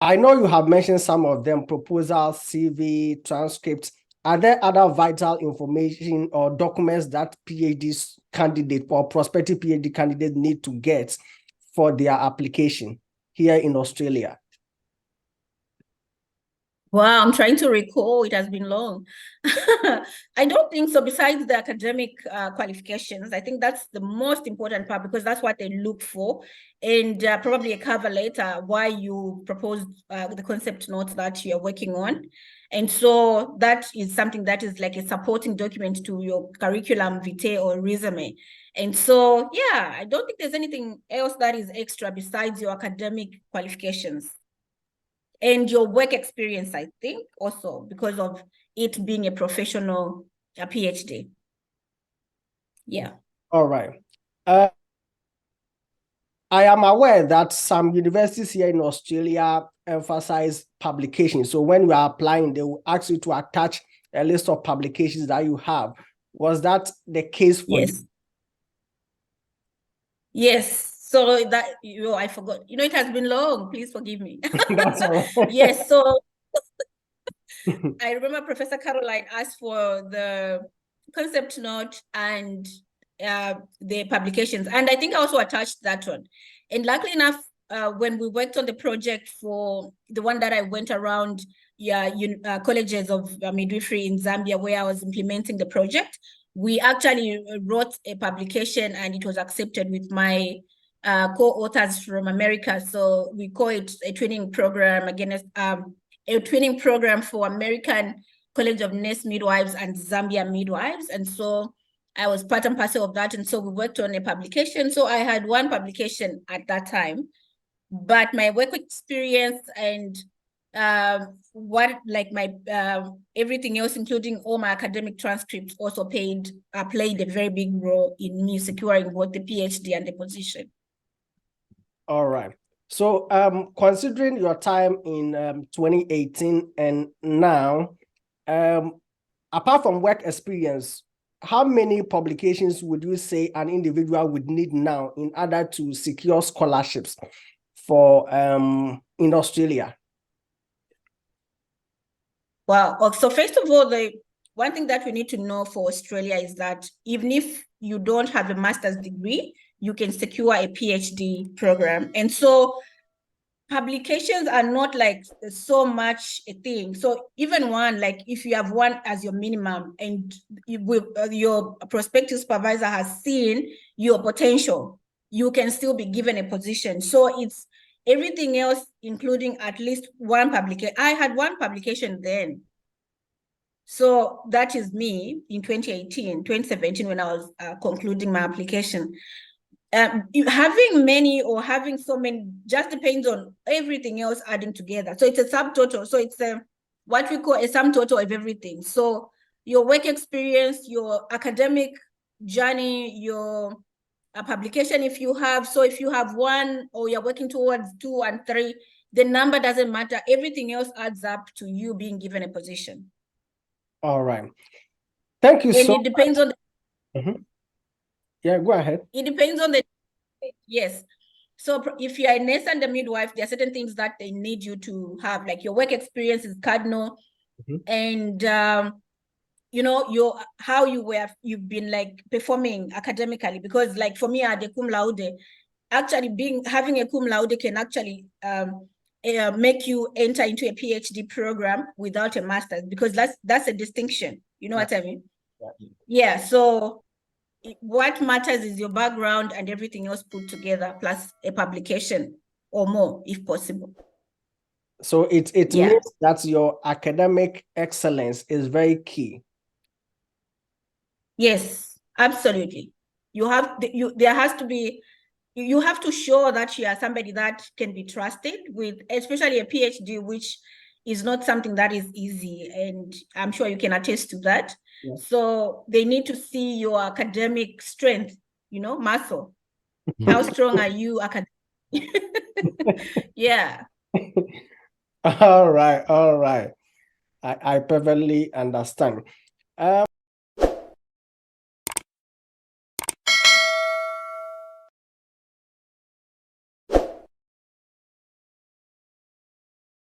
I know you have mentioned some of them: proposal, CV, transcripts. Are there other vital information or documents that PhD candidate or prospective PhD candidate need to get for their application here in Australia? Wow, I'm trying to recall. It has been long. I don't think so. Besides the academic qualifications, I think that's the most important part because that's what they look for. And probably a cover letter why you proposed the concept notes that you're working on. And so that is something that is like a supporting document to your curriculum vitae or resume. And so, yeah, I don't think there's anything else that is extra besides your academic qualifications. And your work experience, I think, also because of it being a professional PhD. Yeah. All right. I am aware that some universities here in Australia emphasize publications. So when you are applying, they will ask you to attach a list of publications that you have. Was that the case for you? Yes. So that, I forgot. It has been long. Please forgive me. That's all right. Yes. So I remember Professor Caroline asked for the concept note and the publications. And I think I also attached that one. And luckily enough, when we worked on the project for the one that I went around colleges of midwifery in Zambia, where I was implementing the project, we actually wrote a publication and it was accepted with my co-authors from America. So we call it a training program against a training program for American College of Nurse Midwives and Zambia Midwives. And so I was part and parcel of that. And so we worked on a publication. So I had one publication at that time, but my work experience and everything else, including all my academic transcripts, also played a very big role in me securing both the PhD and the position. All right. So considering your time in 2018 and now, apart from work experience, how many publications would you say an individual would need now in order to secure scholarships for in Australia? Wow. So first of all, the one thing that we need to know for Australia is that even if you don't have a master's degree, you can secure a PhD program. And so publications are not like so much a thing. So even one, like if you have one as your minimum and your prospective supervisor has seen your potential, you can still be given a position. So it's everything else, including at least one publication. I had one publication then. So that is me in 2017, when I was concluding my application. Having many or having so many just depends on everything else adding together. So it's a subtotal. So it's what we call a sum total of everything. So your work experience, your academic journey, your publication, if you have. So if you have one or you're working towards 2 and 3, the number doesn't matter. Everything else adds up to you being given a position. All right. Thank you so much. And it depends on Yeah, go ahead. It depends on the, yes. So if you're a nurse and a midwife, there are certain things that they need you to have, like your work experience is cardinal, and how you've been like performing academically. Because like for me, I had a cum laude. Actually, having a cum laude can actually make you enter into a PhD program without a master's, because that's a distinction. You know what I mean? Yeah. So what matters is your background and everything else put together, plus a publication or more, if possible. So it means that your academic excellence is very key. Yes, absolutely. You have to show that you are somebody that can be trusted with, especially a PhD, which is not something that is easy. And I'm sure you can attest to that. Yeah. So they need to see your academic strength, muscle. How strong are you academically? Yeah. All right. I perfectly understand.